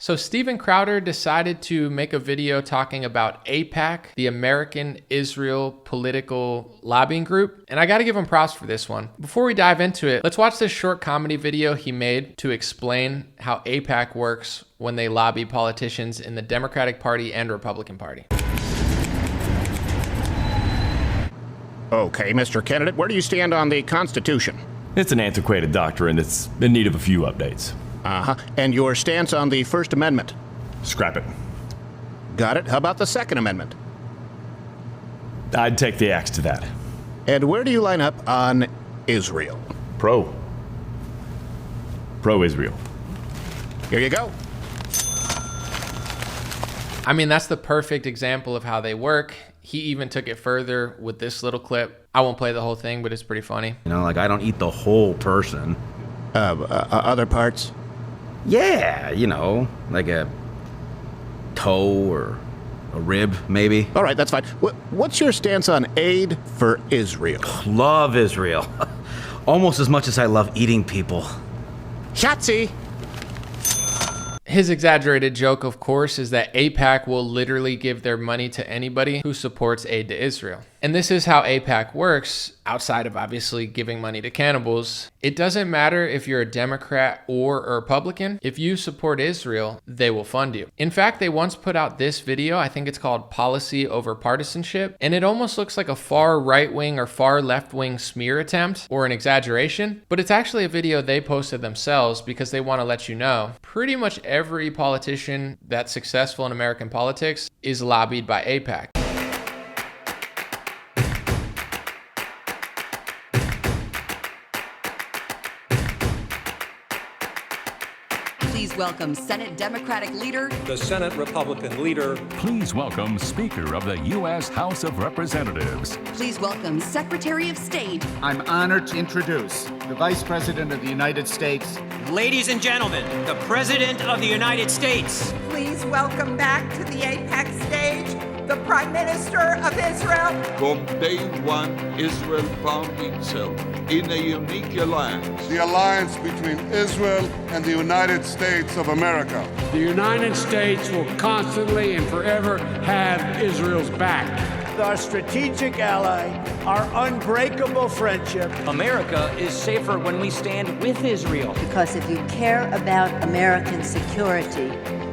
So Steven Crowder decided to make a video talking about AIPAC, the American Israel Political Lobbying Group, and I gotta give him props for this one. Before we dive into it, let's watch this short comedy video he made to explain how AIPAC works when they lobby politicians in the Democratic Party and Republican Party. Okay, Mr. Candidate, where do you stand on the Constitution? It's an antiquated doctrine that's in need of a few updates. And your stance on the First Amendment? Scrap it. Got it. How about the Second Amendment? I'd take the axe to that. And where do you line up on Israel? Pro-Israel. Here you go. I mean, that's the perfect example of how they work. He even took it further with this little clip. I won't play the whole thing, but it's pretty funny. You know, like, I don't eat the whole person. Other parts? Yeah, you know, like a toe or a rib, maybe. All right, that's fine. What's your stance on aid for Israel? Love Israel. Almost as much as I love eating people. Shotzi! His exaggerated joke, of course, is that AIPAC will literally give their money to anybody who supports aid to Israel. And this is how AIPAC works, outside of obviously giving money to cannibals. It doesn't matter if you're a Democrat or a Republican. If you support Israel, they will fund you. In fact, they once put out this video, I think it's called Policy Over Partisanship, and it almost looks like a far right-wing or far left-wing smear attempt or an exaggeration, but it's actually a video they posted themselves because they want to let you know pretty much every politician that's successful in American politics is lobbied by AIPAC. Please welcome Senate Democratic leader, the Senate Republican leader. Please welcome Speaker of the U.S. House of Representatives. Please welcome Secretary of State. I'm honored to introduce the Vice President of the United States. Ladies and gentlemen, the President of the United States. Please welcome back to the AIPAC stage the Prime Minister of Israel. From day one, Israel found itself in a unique alliance. The alliance between Israel and the United States of America. The United States will constantly and forever have Israel's back. Our strategic ally, our unbreakable friendship. America is safer when we stand with Israel. Because if you care about American security,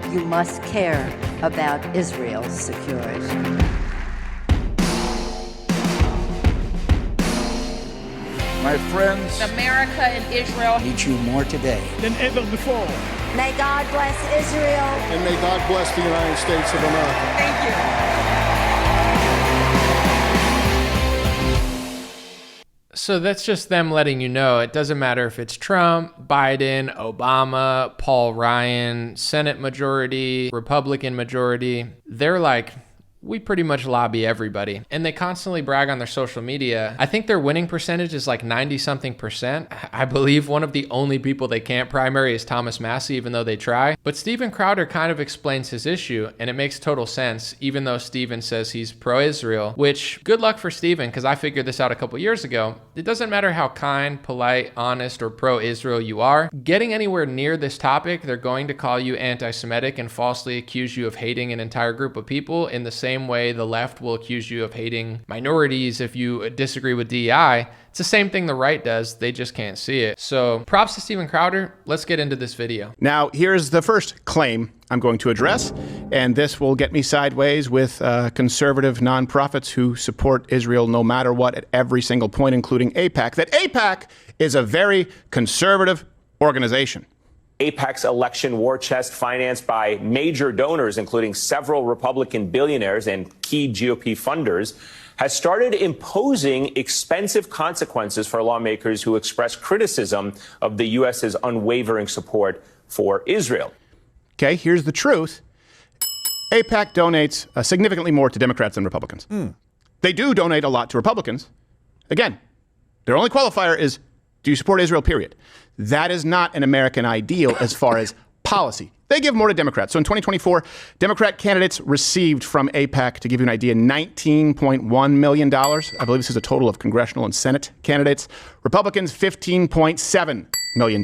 you must care about Israel's security. My friends, America and Israel need you more today than ever before. May God bless Israel. And may God bless the United States of America. Thank you. So that's just them letting you know it doesn't matter if it's Trump, Biden, Obama, Paul Ryan, Senate majority, Republican majority. They're like, we pretty much lobby everybody. And they constantly brag on their social media. I think their winning percentage is like 90-something%. I believe one of the only people they can't primary is Thomas Massie, even though they try. But Steven Crowder kind of explains his issue, and it makes total sense, even though Steven says he's pro-Israel, which good luck for Steven, because I figured this out a couple years ago. It doesn't matter how kind, polite, honest, or pro-Israel you are. Getting anywhere near this topic, they're going to call you anti-Semitic and falsely accuse you of hating an entire group of people in the same way the left will accuse you of hating minorities if you disagree with DEI. It's the same thing the right does, they just can't see it. So props to Steven Crowder. Let's get into this video. Now, here's the first claim I'm going to address, and this will get me sideways with conservative nonprofits who support Israel no matter what at every single point, including AIPAC, that AIPAC is a very conservative organization. AIPAC's election war chest, financed by major donors, including several Republican billionaires and key GOP funders, has started imposing expensive consequences for lawmakers who express criticism of the U.S.'s unwavering support for Israel. Okay, here's the truth. AIPAC donates significantly more to Democrats than Republicans. They do donate a lot to Republicans. Again, their only qualifier is, do you support Israel, period. That is not an American ideal as far as policy. They give more to Democrats. So in 2024, Democrat candidates received from AIPAC, to give you an idea, $19.1 million. I believe this is a total of congressional and Senate candidates. Republicans, $15.7 million.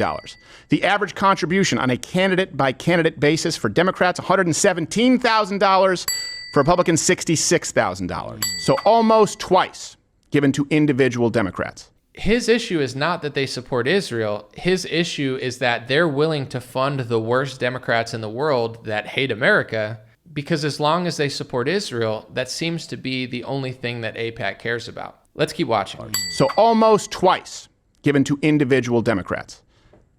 The average contribution on a candidate-by-candidate basis for Democrats, $117,000. For Republicans, $66,000. So almost twice given to individual Democrats. His issue is not that they support Israel. His issue is that they're willing to fund the worst Democrats in the world that hate America, because as long as they support Israel, that seems to be the only thing that AIPAC cares about. Let's keep watching. So almost twice given to individual Democrats,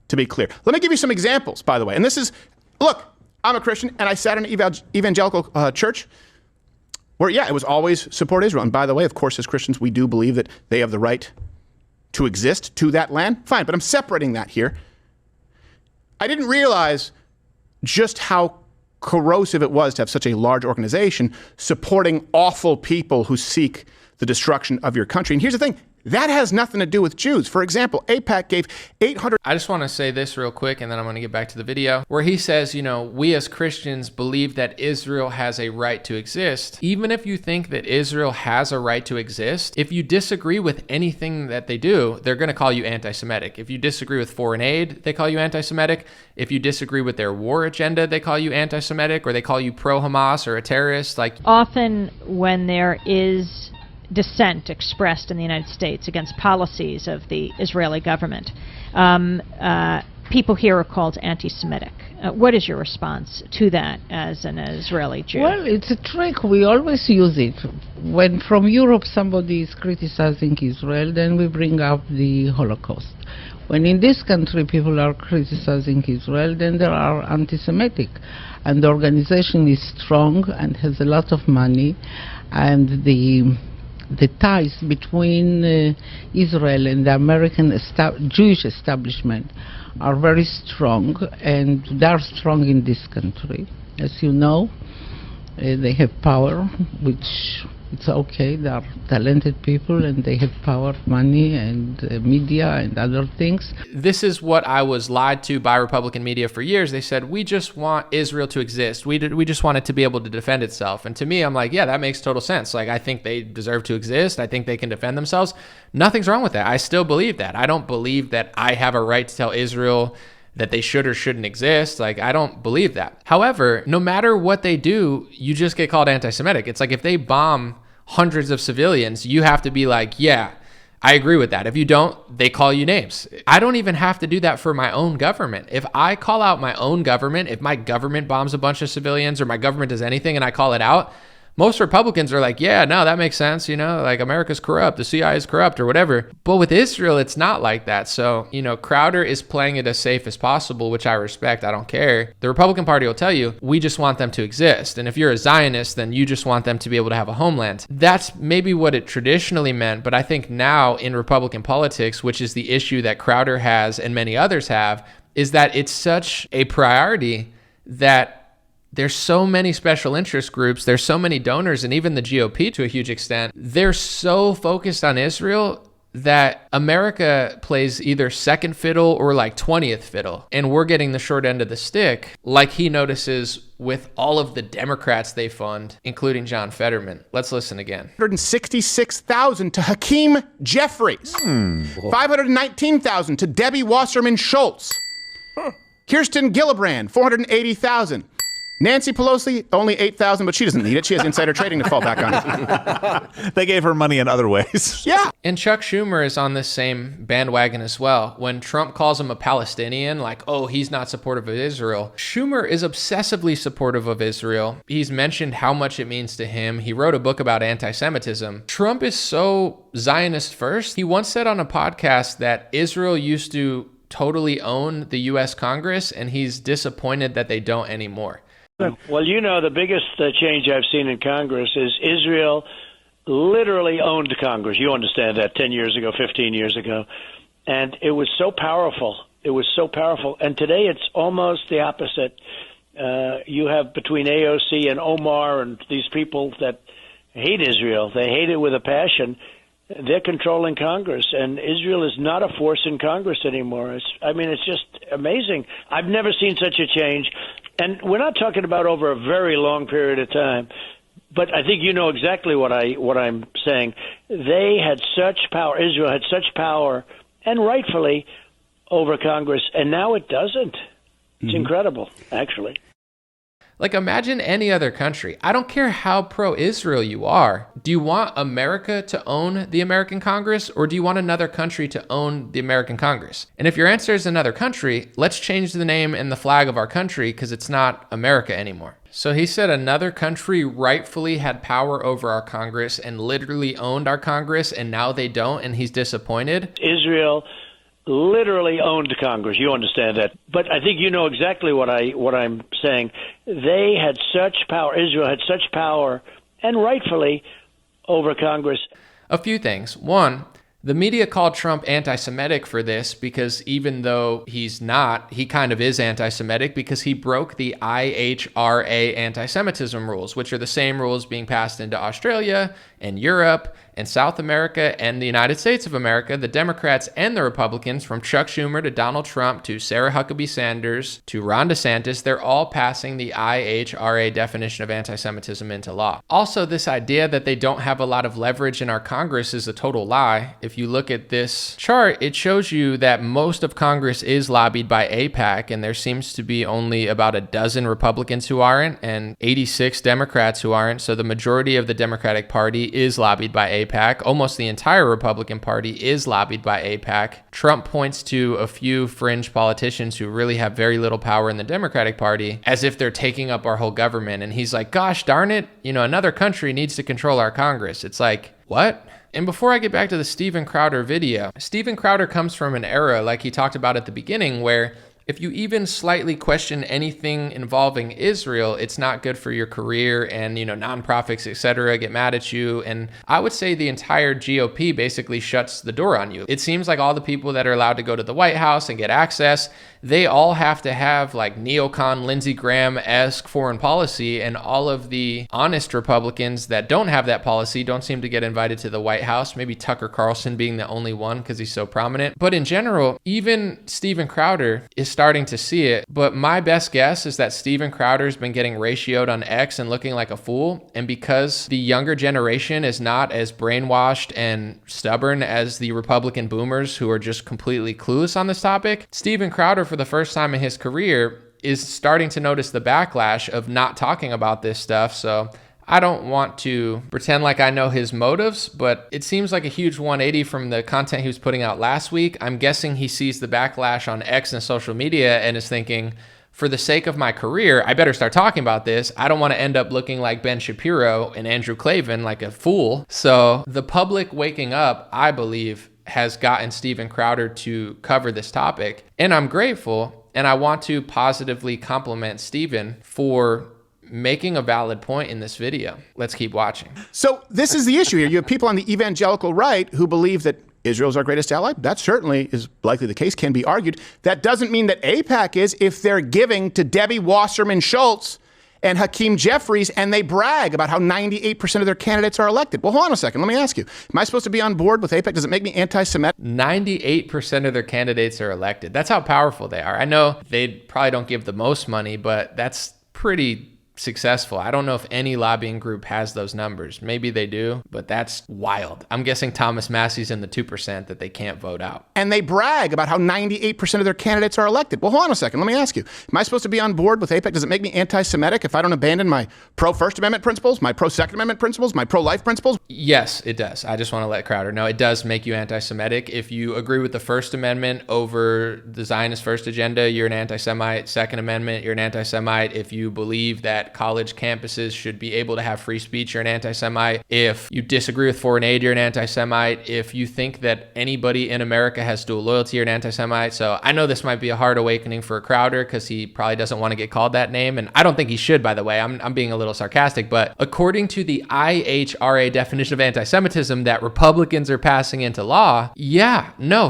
to be clear. Let me give you some examples, by the way. And this is, look, I'm a Christian, and I sat in an evangelical church where, yeah, it was always support Israel. And by the way, of course, as Christians, we do believe that they have the right to exist to that land. Fine, but I'm separating that here. I didn't realize just how corrosive it was to have such a large organization supporting awful people who seek the destruction of your country. And here's the thing. That has nothing to do with Jews. For example, AIPAC gave 800... I just want to say this real quick, and then I'm going to get back to the video, where he says, we as Christians believe that Israel has a right to exist. Even if you think that Israel has a right to exist, if you disagree with anything that they do, they're going to call you anti-Semitic. If you disagree with foreign aid, they call you anti-Semitic. If you disagree with their war agenda, they call you anti-Semitic, or they call you pro-Hamas or a terrorist. Often when there is dissent expressed in the United States against policies of the Israeli government, people here are called anti-Semitic. What is your response to that as an Israeli Jew? Well, it's a trick. We always use it. When from Europe somebody is criticizing Israel, then we bring up the Holocaust. When in this country people are criticizing Israel, then they are anti-Semitic. And the organization is strong and has a lot of money, and the ties between Israel and the American Jewish establishment are very strong, and they are strong in this country. As you know, they have power, which it's okay. They are talented people, and they have power, money, and media, and other things. This is what I was lied to by Republican media for years. They said, we just want Israel to exist. We just want it to be able to defend itself. And to me, I'm like, yeah, that makes total sense. I think they deserve to exist. I think they can defend themselves. Nothing's wrong with that. I still believe that. I don't believe that I have a right to tell Israel that they should or shouldn't exist. I don't believe that. However, no matter what they do, you just get called anti-Semitic. It's like if they bomb hundreds of civilians, you have to be like, yeah, I agree with that. If you don't, they call you names. I don't even have to do that for my own government. If I call out my own government, if my government bombs a bunch of civilians or my government does anything and I call it out, most Republicans are like, yeah, no, that makes sense. America's corrupt, the CIA is corrupt or whatever. But with Israel, it's not like that. So, Crowder is playing it as safe as possible, which I respect. I don't care. The Republican Party will tell you, we just want them to exist. And if you're a Zionist, then you just want them to be able to have a homeland. That's maybe what it traditionally meant. But I think now in Republican politics, which is the issue that Crowder has and many others have, is that it's such a priority that there's so many special interest groups, there's so many donors, and even the GOP to a huge extent, they're so focused on Israel that America plays either second fiddle or 20th fiddle. And we're getting the short end of the stick, like he notices with all of the Democrats they fund, including John Fetterman. Let's listen again. $166,000 to Hakeem Jeffries. $519,000 to Debbie Wasserman Schultz. Kirsten Gillibrand, $480,000. Nancy Pelosi, only $8,000, but she doesn't need it. She has insider trading to fall back on. They gave her money in other ways. Yeah. And Chuck Schumer is on this same bandwagon as well. When Trump calls him a Palestinian, he's not supportive of Israel, Schumer is obsessively supportive of Israel. He's mentioned how much it means to him. He wrote a book about anti-Semitism. Trump is so Zionist first. He once said on a podcast that Israel used to totally own the U.S. Congress, and he's disappointed that they don't anymore. Well, the biggest change I've seen in Congress is Israel literally owned Congress. You understand that 10 years ago, 15 years ago. And it was so powerful. It was so powerful. And today it's almost the opposite. You have between AOC and Omar and these people that hate Israel. They hate it with a passion. They're controlling Congress, and Israel is not a force in Congress anymore. It's just amazing. I've never seen such a change. And we're not talking about over a very long period of time, but I think you know exactly what I'm saying. They had such power. Israel had such power, and rightfully, over Congress, and now it doesn't. It's incredible, actually. Like, imagine any other country. I don't care how pro-Israel you are. Do you want America to own the American Congress, or do you want another country to own the American Congress? And if your answer is another country, let's change the name and the flag of our country, because it's not America anymore. So he said another country rightfully had power over our Congress and literally owned our Congress, and now they don't, and he's disappointed. Israel literally owned Congress. You understand that. But I think you know exactly what I'm saying. They had such power. Israel had such power, and rightfully, over Congress. A few things. One, the media called Trump anti-Semitic for this because even though he's not, he kind of is anti-Semitic because he broke the IHRA anti-Semitism rules, which are the same rules being passed into Australia and Europe and South America and the United States of America. The Democrats and the Republicans, from Chuck Schumer to Donald Trump to Sarah Huckabee Sanders to Ron DeSantis, they're all passing the IHRA definition of anti-Semitism into law. Also, this idea that they don't have a lot of leverage in our Congress is a total lie. If you look at this chart, it shows you that most of Congress is lobbied by AIPAC, and there seems to be only about a dozen Republicans who aren't and 86 Democrats who aren't. So the majority of the Democratic Party is lobbied by AIPAC. Almost the entire Republican Party is lobbied by AIPAC. Trump points to a few fringe politicians who really have very little power in the Democratic Party as if they're taking up our whole government. And he's like, gosh darn it, another country needs to control our Congress. It's like, what? And before I get back to the Steven Crowder video, Steven Crowder comes from an era, like he talked about at the beginning, where if you even slightly question anything involving Israel, it's not good for your career, and nonprofits, etc., get mad at you. And I would say the entire GOP basically shuts the door on you. It seems like all the people that are allowed to go to the White House and get access, they all have to have like neocon Lindsey Graham-esque foreign policy, and all of the honest Republicans that don't have that policy don't seem to get invited to the White House, maybe Tucker Carlson being the only one because he's so prominent. But in general, even Steven Crowder is starting to see it. But my best guess is that Steven Crowder's been getting ratioed on X and looking like a fool. And because the younger generation is not as brainwashed and stubborn as the Republican boomers who are just completely clueless on this topic, Steven Crowder, for the first time in his career, is starting to notice the backlash of not talking about this stuff. So I don't want to pretend like I know his motives, but it seems like a huge 180 from the content he was putting out last week. I'm guessing he sees the backlash on X and social media and is thinking, for the sake of my career, I better start talking about this. I don't want to end up looking like Ben Shapiro and Andrew Klavan, like a fool. So the public waking up, I believe, has gotten Steven Crowder to cover this topic. And I'm grateful, and I want to positively compliment Steven for making a valid point in this video. Let's keep watching. So this is the issue here. You have people on the evangelical right who believe that Israel's our greatest ally. That certainly is likely the case, can be argued. That doesn't mean that AIPAC is if they're giving to Debbie Wasserman Schultz and Hakeem Jeffries, and they brag about how 98% of their candidates are elected. Well, hold on a second. Let me ask you. Am I supposed to be on board with AIPAC? Does it make me anti-Semitic? 98% of their candidates are elected. That's how powerful they are. I know they probably don't give the most money, but that's pretty successful. I don't know if any lobbying group has those numbers. Maybe they do, but that's wild. I'm guessing Thomas Massey's in the 2% that they can't vote out. And they brag about how 98% of their candidates are elected. Well, hold on a second. Let me ask you. Am I supposed to be on board with AIPAC? Does it make me anti-Semitic if I don't abandon my pro-First Amendment principles, my pro-Second Amendment principles, my pro-life principles? Yes, it does. I just want to let Crowder know it does make you anti-Semitic. If you agree with the First Amendment over the Zionist First Agenda, you're an anti-Semite. Second Amendment, you're an anti-Semite. If you believe that college campuses should be able to have free speech, you're an anti-Semite. If you disagree with foreign aid, you're an anti-Semite. If you think that anybody in America has dual loyalty, you're an anti-Semite. So I know this might be a hard awakening for Crowder because he probably doesn't want to get called that name. And I don't think he should, by the way. I'm being a little sarcastic. But according to the IHRA definition of anti-Semitism that Republicans are passing into law,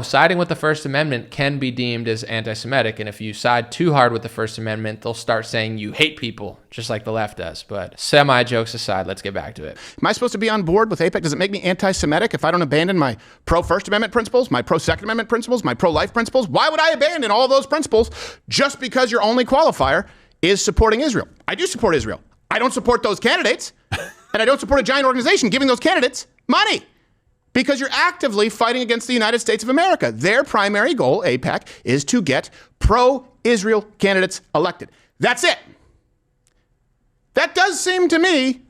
siding with the First Amendment can be deemed as anti-Semitic. And if you side too hard with the First Amendment, they'll start saying you hate people, just like the left does. But semi-jokes aside, let's get back to it. Am I supposed to be on board with AIPAC? Does it make me anti-Semitic if I don't abandon my pro-First Amendment principles, my pro-Second Amendment principles, my pro-life principles? Why would I abandon all those principles just because your only qualifier is supporting Israel? I do support Israel. I don't support those candidates, and I don't support a giant organization giving those candidates money. because you're actively fighting against the United States of America. Their primary goal, AIPAC, is to get pro-Israel candidates elected. That's it. That does seem to me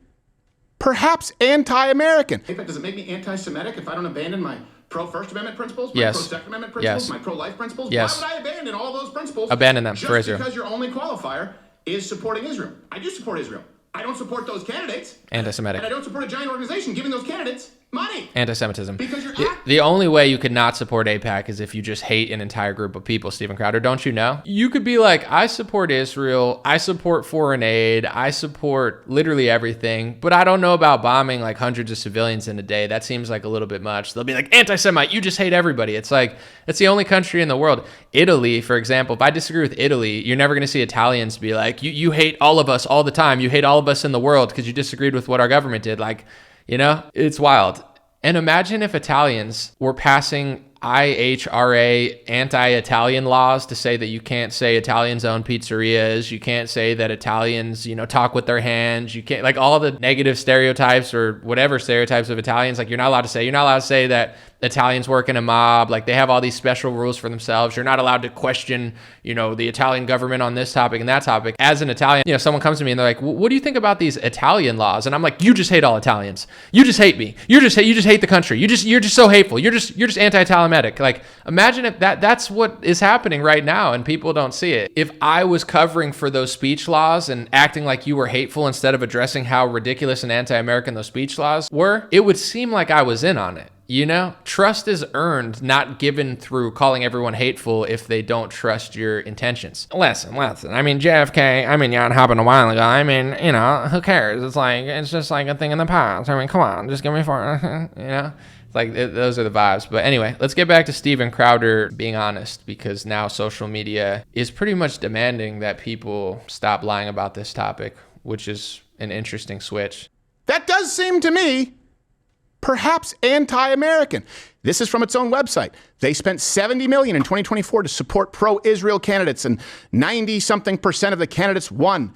perhaps anti-American. AIPAC, does it make me anti-Semitic if I don't abandon my pro-First Amendment principles, my Yes. pro-Second Amendment principles, Yes. my pro-life principles? Yes. Why would I abandon all those principles? Abandon them just for Israel. because your only qualifier is supporting Israel. I do support Israel. I don't support those candidates. Anti-Semitic. And I don't support a giant organization giving those candidates money. Anti-Semitism. Because you're The only way you could not support AIPAC is if you just hate an entire group of people, Steven Crowder. Don't you know? You could be like, I support Israel, I support foreign aid, I support literally everything, but I don't know about bombing like hundreds of civilians in a day. That seems like a little bit much. They'll be like, anti-Semite, you just hate everybody. It's like, it's the only country in the world. Italy, for example, if I disagree with Italy, you're never going to see Italians be like, you hate all of us all the time. You hate all of us in the world because you disagreed with what our government did. Like, you know, it's wild. And imagine if Italians were passing IHRA anti-Italian laws to say that you can't say Italians own pizzerias, you can't say that Italians, you know, talk with their hands, you can't, like all the negative stereotypes or whatever stereotypes of Italians, like you're not allowed to say that Italians work in a mob, like they have all these special rules for themselves. You're not allowed to question, you know, the Italian government on this topic and that topic. As an Italian, you know, someone comes to me and they're like, what do you think about these Italian laws? And I'm like, you just hate all Italians. You just hate me. You just hate the country. You're just so hateful. You're just anti-Italian. Like, imagine if that's what is happening right now and people don't see it. If I was covering for those speech laws and acting like you were hateful instead of addressing how ridiculous and anti-American those speech laws were, it would seem like I was in on it. You know, trust is earned, not given through calling everyone hateful if they don't trust your intentions. Listen. I mean, JFK, yeah, it happened a while ago. I mean, you know, who cares? It's just like a thing in the past. I mean, come on, just give me 4, you know? Like, those are the vibes. But anyway, let's get back to Steven Crowder being honest, because now social media is pretty much demanding that people stop lying about this topic, which is an interesting switch. That does seem to me perhaps anti-American. This is from its own website. They spent $70 million in 2024 to support pro-Israel candidates, and 90-something% of the candidates won.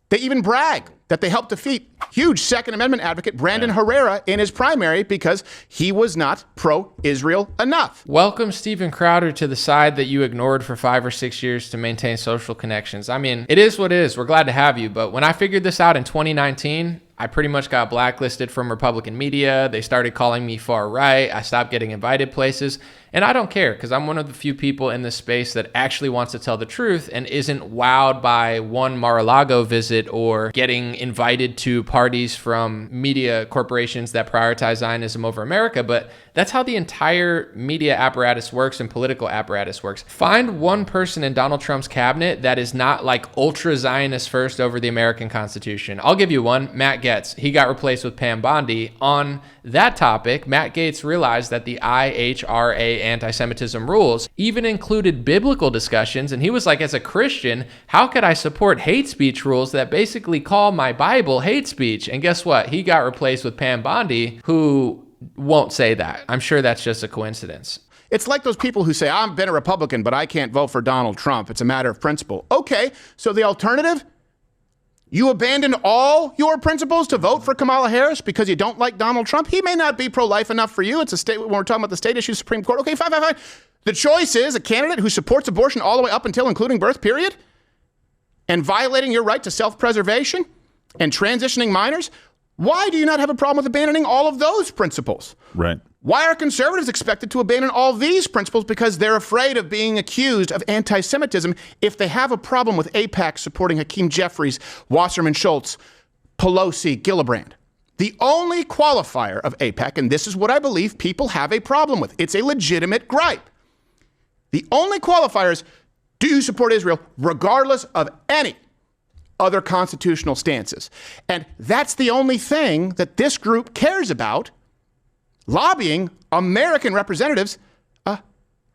They even brag that they helped defeat huge Second Amendment advocate Brandon Herrera in his primary because he was not pro-Israel enough. Welcome Steven Crowder to the side that you ignored for 5 or 6 years to maintain social connections. I mean, it is what it is. We're glad to have you. But when I figured this out in 2019, I pretty much got blacklisted from Republican media. They started calling me far right. I stopped getting invited places. And I don't care, because I'm one of the few people in this space that actually wants to tell the truth and isn't wowed by one Mar-a-Lago visit or getting invited to parties from media corporations that prioritize Zionism over America. But that's how the entire media apparatus works and political apparatus works. Find one person in Donald Trump's cabinet that is not like ultra Zionist first over the American Constitution. I'll give you one, Matt Gaetz. He got replaced with Pam Bondi. On that topic, Matt Gaetz realized that the IHRA anti-Semitism rules even included biblical discussions, and he was like, as a Christian, how could I support hate speech rules that basically call my Bible hate speech? And guess what? He got replaced with Pam Bondi, who won't say that. I'm sure that's just a coincidence. It's like those people who say, I've been a Republican, but I can't vote for Donald Trump. It's a matter of principle. Okay, so the alternative? You abandoned all your principles to vote for Kamala Harris because you don't like Donald Trump? He may not be pro-life enough for you. It's a state, when we're talking about the state issue, Supreme Court. Okay, fine. The choice is a candidate who supports abortion all the way up until including birth, period, and violating your right to self-preservation and transitioning minors. Why do you not have a problem with abandoning all of those principles? Right. Why are conservatives expected to abandon all these principles because they're afraid of being accused of anti-Semitism if they have a problem with AIPAC supporting Hakeem Jeffries, Wasserman Schultz, Pelosi, Gillibrand? The only qualifier of AIPAC, and this is what I believe people have a problem with, it's a legitimate gripe. The only qualifier is, do you support Israel regardless of any other constitutional stances? And that's the only thing that this group cares about, lobbying American representatives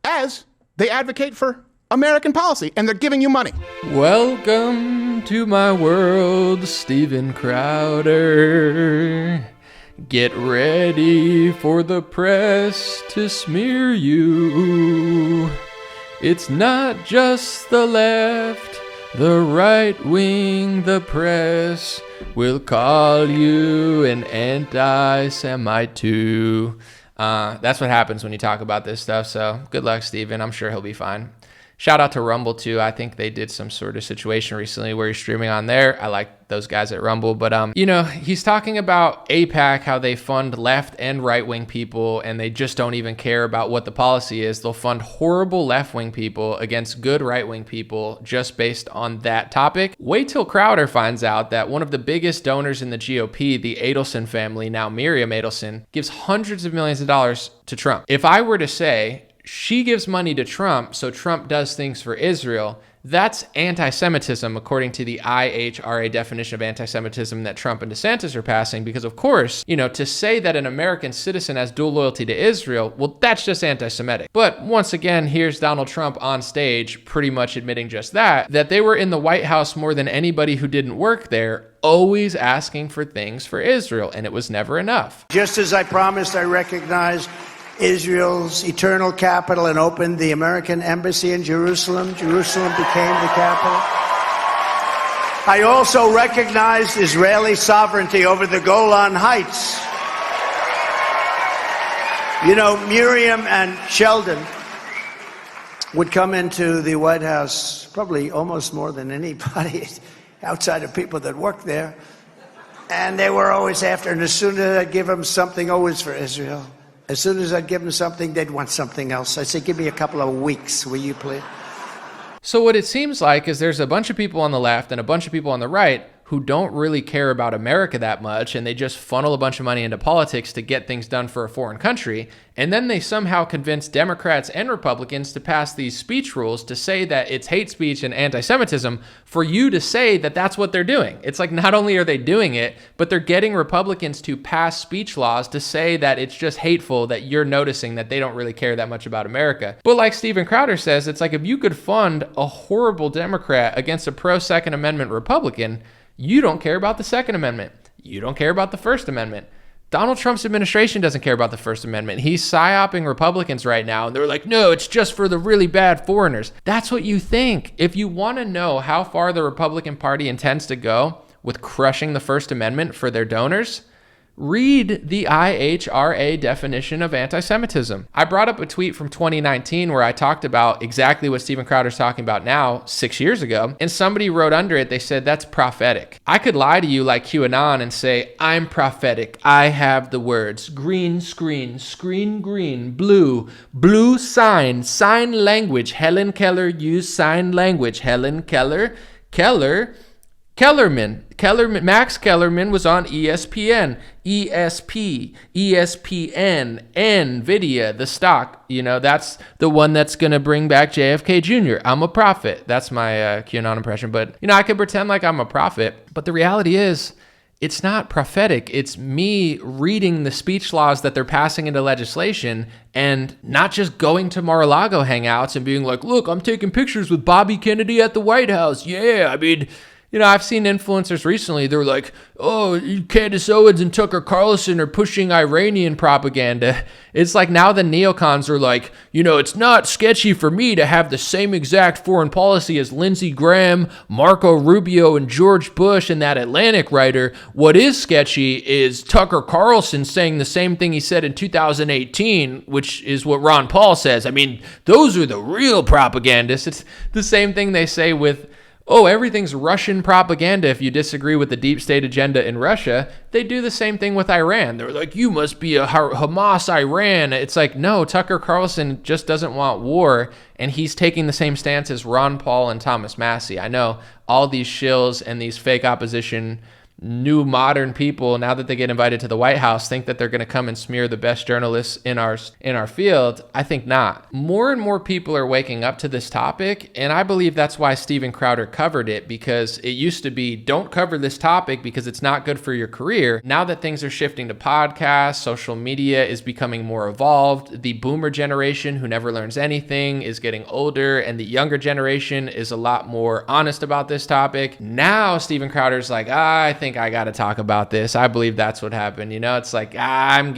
as they advocate for American policy, and they're giving you money. Welcome to my world, Steven Crowder. Get ready for the press to smear you. It's not just the left, the right wing, the press will call you an anti-Semite too. That's what happens when you talk about this stuff. So good luck, Steven. I'm sure he'll be fine. Shout out to Rumble, too. I think they did some sort of situation recently where he's streaming on there. I like those guys at Rumble. But, he's talking about AIPAC, how they fund left and right-wing people, and they just don't even care about what the policy is. They'll fund horrible left-wing people against good right-wing people just based on that topic. Wait till Crowder finds out that one of the biggest donors in the GOP, the Adelson family, now Miriam Adelson, gives hundreds of millions of dollars to Trump. If I were to say, she gives money to Trump, so Trump does things for Israel, that's anti-Semitism according to the IHRA definition of anti-Semitism that Trump and DeSantis are passing. Because of course, to say that an American citizen has dual loyalty to Israel, well, that's just anti-Semitic. But once again, here's Donald Trump on stage pretty much admitting just that they were in the White House more than anybody who didn't work there, always asking for things for Israel, and it was never enough. Just as I promised, I recognized Israel's eternal capital and opened the American embassy in Jerusalem. Jerusalem became the capital. I also recognized Israeli sovereignty over the Golan Heights. Miriam and Sheldon would come into the White House probably almost more than anybody outside of people that work there. And they were always after, and as soon as I'd give them something, always for Israel. As soon as I'd give them something, they'd want something else. I'd say, give me a couple of weeks, will you please? So what it seems like is there's a bunch of people on the left and a bunch of people on the right who don't really care about America that much, and they just funnel a bunch of money into politics to get things done for a foreign country. And then they somehow convince Democrats and Republicans to pass these speech rules to say that it's hate speech and anti-Semitism for you to say that that's what they're doing. It's like not only are they doing it, but they're getting Republicans to pass speech laws to say that it's just hateful that you're noticing that they don't really care that much about America. But like Steven Crowder says, it's like if you could fund a horrible Democrat against a pro-Second Amendment Republican, you don't care about the Second Amendment. You don't care about the First Amendment. Donald Trump's administration doesn't care about the First Amendment. He's psyoping Republicans right now, and they're like, no, it's just for the really bad foreigners. That's what you think. If you want to know how far the Republican Party intends to go with crushing the First Amendment for their donors, read the IHRA definition of anti-Semitism. I brought up a tweet from 2019 where I talked about exactly what Steven Crowder's talking about now 6 years ago, and somebody wrote under it, they said, that's prophetic. I could lie to you like QAnon and say, I'm prophetic. I have the words, green screen, screen green, blue, blue sign, sign language. Helen Keller used sign language. Helen Keller, Kellerman, Max Kellerman was on ESPN, ESP, ESPN, NVIDIA, the stock. That's the one that's going to bring back JFK Jr. I'm a prophet. That's my QAnon impression. But, I can pretend like I'm a prophet. But the reality is, it's not prophetic. It's me reading the speech laws that they're passing into legislation and not just going to Mar-a-Lago hangouts and being like, look, I'm taking pictures with Bobby Kennedy at the White House. Yeah, I've seen influencers recently, they're like, oh, Candace Owens and Tucker Carlson are pushing Iranian propaganda. It's like now the neocons are like, it's not sketchy for me to have the same exact foreign policy as Lindsey Graham, Marco Rubio, and George Bush and that Atlantic writer. What is sketchy is Tucker Carlson saying the same thing he said in 2018, which is what Ron Paul says. Those are the real propagandists. It's the same thing they say with, oh, everything's Russian propaganda if you disagree with the deep state agenda in Russia. They do the same thing with Iran. They're like, you must be a Hamas Iran. It's like, no, Tucker Carlson just doesn't want war, and he's taking the same stance as Ron Paul and Thomas Massie. I know all these shills and these fake opposition new modern people, now that they get invited to the White House, think that they're going to come and smear the best journalists in our field. I think not. More and more people are waking up to this topic, and I believe that's why Steven Crowder covered it, because it used to be, don't cover this topic because it's not good for your career. Now that things are shifting to podcasts, social media is becoming more evolved. The boomer generation who never learns anything is getting older, and the younger generation is a lot more honest about this topic. Now Steven Crowder's like, I think I got to talk about this. I believe that's what happened. It's like, I'm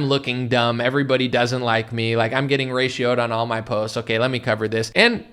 looking dumb. Everybody doesn't like me. Like, I'm getting ratioed on all my posts. Okay, let me cover this. And,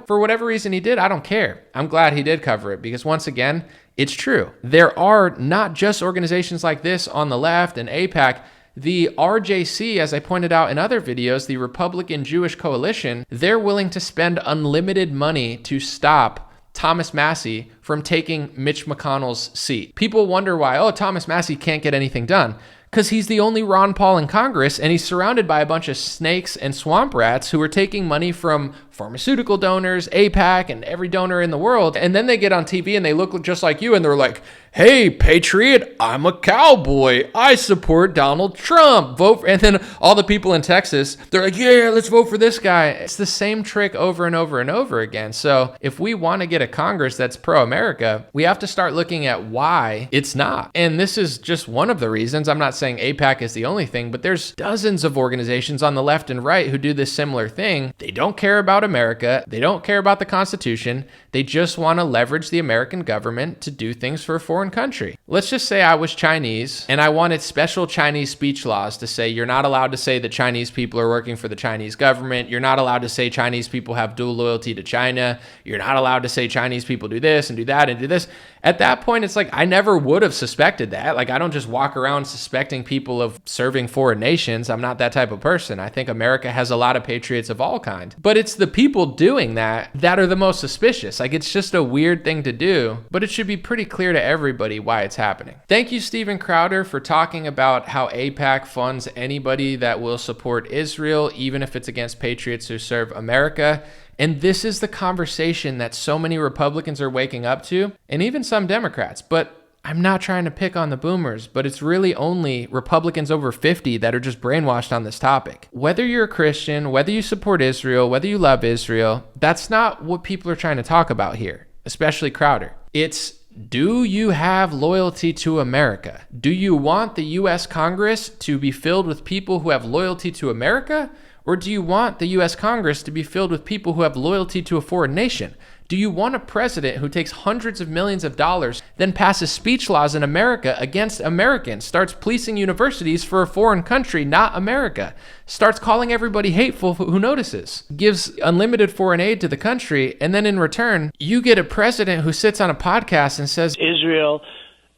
for whatever reason he did, I don't care. I'm glad he did cover it because once again, it's true. There are not just organizations like this on the left and AIPAC. The RJC, as I pointed out in other videos, the Republican Jewish Coalition, they're willing to spend unlimited money to stop Thomas Massie from taking Mitch McConnell's seat. People wonder why, oh, Thomas Massie can't get anything done. Because he's the only Ron Paul in Congress, and he's surrounded by a bunch of snakes and swamp rats who are taking money from pharmaceutical donors, AIPAC, and every donor in the world. And then they get on TV and they look just like you, and they're like, hey, patriot, I'm a cowboy. I support Donald Trump. Vote for, and then all the people in Texas, they're like, yeah, let's vote for this guy. It's the same trick over and over and over again. So if we want to get a Congress that's pro-America, we have to start looking at why it's not. And this is just one of the reasons. I'm not saying AIPAC is the only thing, but there's dozens of organizations on the left and right who do this similar thing. They don't care about America. They don't care about the Constitution. They just want to leverage the American government to do things for a foreign country. Let's just say I was Chinese and I wanted special Chinese speech laws to say you're not allowed to say that Chinese people are working for the Chinese government. You're not allowed to say Chinese people have dual loyalty to China. You're not allowed to say Chinese people do this and do that and do this. At that point, it's like I never would have suspected that. Like I don't just walk around suspecting people of serving foreign nations. I'm not that type of person. I think America has a lot of patriots of all kinds. But it's the people doing that are the most suspicious. Like it's just a weird thing to do, but it should be pretty clear to everybody why it's happening. Thank you, Steven Crowder, for talking about how AIPAC funds anybody that will support Israel, even if it's against patriots who serve America. And this is the conversation that so many Republicans are waking up to, and even some Democrats. But I'm not trying to pick on the boomers, but it's really only Republicans over 50 that are just brainwashed on this topic. Whether you're a Christian, whether you support Israel, whether you love Israel, that's not what people are trying to talk about here, especially Crowder. It's, do you have loyalty to America? Do you want the U.S. Congress to be filled with people who have loyalty to America? Or do you want the U.S. Congress to be filled with people who have loyalty to a foreign nation? Do you want a president who takes hundreds of millions of dollars, then passes speech laws in America against Americans, starts policing universities for a foreign country, not America, starts calling everybody hateful who notices, gives unlimited foreign aid to the country, and then in return, you get a president who sits on a podcast and says, Israel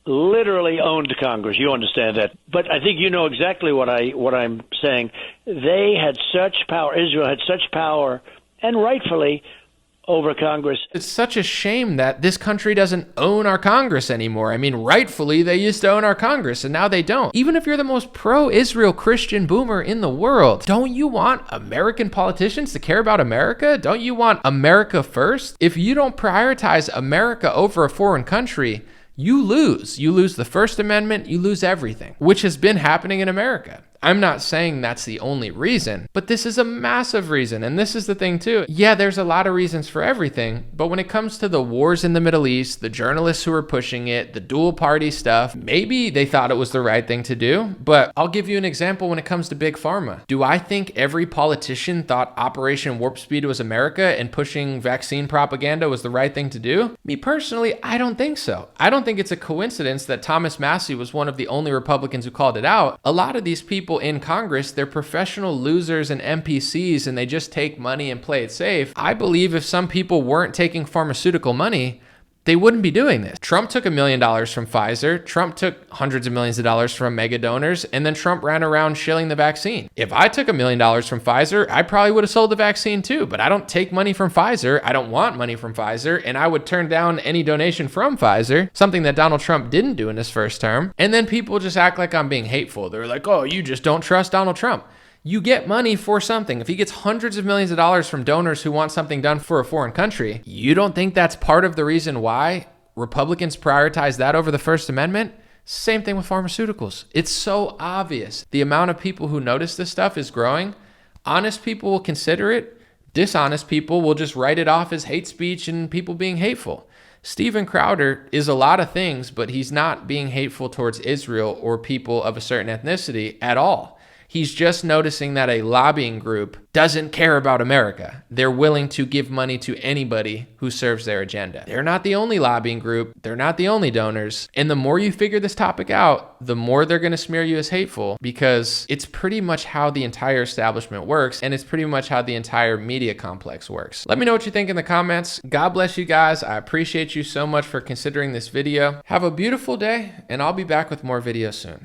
literally owned Congress. You understand that. But I think you know exactly what I'm saying. They had such power. Israel had such power, and rightfully, over Congress. It's such a shame that this country doesn't own our Congress anymore. I mean, rightfully, they used to own our Congress, and now they don't. Even if you're the most pro-Israel Christian boomer in the world, don't you want American politicians to care about America? Don't you want America first? If you don't prioritize America over a foreign country, you lose. You lose the First Amendment, you lose everything, which has been happening in America. I'm not saying that's the only reason, but this is a massive reason. And this is the thing too. Yeah, there's a lot of reasons for everything, but when it comes to the wars in the Middle East, the journalists who are pushing it, the dual party stuff, maybe they thought it was the right thing to do. But I'll give you an example when it comes to Big Pharma. Do I think every politician thought Operation Warp Speed was America and pushing vaccine propaganda was the right thing to do? Me personally, I don't think so. I don't think it's a coincidence that Thomas Massie was one of the only Republicans who called it out. A lot of these people in Congress, they're professional losers and NPCs, and they just take money and play it safe. I believe if some people weren't taking pharmaceutical money, they wouldn't be doing this. Trump took $1 million from Pfizer. Trump took hundreds of millions of dollars from mega donors, and then Trump ran around shilling the vaccine. If I took $1 million from Pfizer, I probably would have sold the vaccine too, but I don't take money from Pfizer. I don't want money from Pfizer, and I would turn down any donation from Pfizer, something that Donald Trump didn't do in his first term. And then people just act like I'm being hateful. They're like, oh, you just don't trust Donald Trump. You get money for something. If he gets hundreds of millions of dollars from donors who want something done for a foreign country, you don't think that's part of the reason why Republicans prioritize that over the First Amendment? Same thing with pharmaceuticals. It's so obvious. The amount of people who notice this stuff is growing. Honest people will consider it. Dishonest people will just write it off as hate speech and people being hateful. Steven Crowder is a lot of things, but he's not being hateful towards Israel or people of a certain ethnicity at all. He's just noticing that a lobbying group doesn't care about America. They're willing to give money to anybody who serves their agenda. They're not the only lobbying group. They're not the only donors. And the more you figure this topic out, the more they're going to smear you as hateful, because it's pretty much how the entire establishment works, and it's pretty much how the entire media complex works. Let me know what you think in the comments. God bless you guys. I appreciate you so much for considering this video. Have a beautiful day, and I'll be back with more videos soon.